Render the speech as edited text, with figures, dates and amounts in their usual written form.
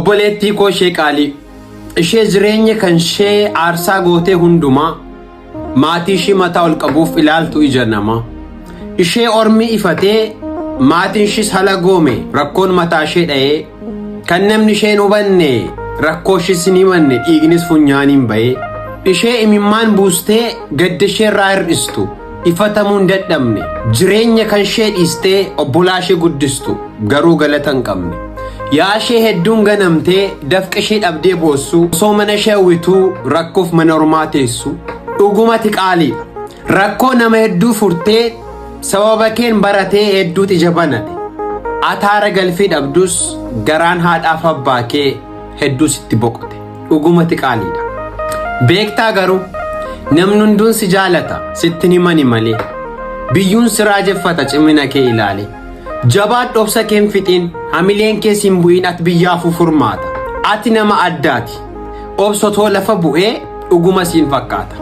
obboleettii koo ishee qaalii ishee jireenya kan ishee aarsaa gootee hundumaa maatii ishee mataa ol qabuuf ilaaltu ija namaa ishee ormi ifatee maatiin ishees hala goome rakkoon mataa ishee dha'ee kan namni isheen hubanne rakkoo ishees ni himanne dhiignis funyaaniin ba'ee ishee imimmaan buustee gadda ishee irraa hir'istu ifatamuun dadhabne jireenya kan ishee dhiistee obbolaa ishee guddistu garuu galata hin qabne yaa ishee hedduun ganamtee dafqa ishee dhabdee boossu osoo mana ishee hawwituu rakkoof mana ormaa teessu dhugumatti qaalii rakkoo nama hedduu furtee sababa keen baratee hedduutti jabanate ataara galfii dhabdus garaan haadhaaf abbaa kee hedduu sitti boqote dhugumatti qaaliidha beektaa garuu namni hunduun si jaalata sitti himani malee biyyuun si raajeffata cimina kee ilaale jabaadhu dhobsa keen fixiin hamileen kee siin bu'iin ati biyyaafuu furmaata ati nama addaati obsotoo lafa bu'ee dhuguma siin fakkaata.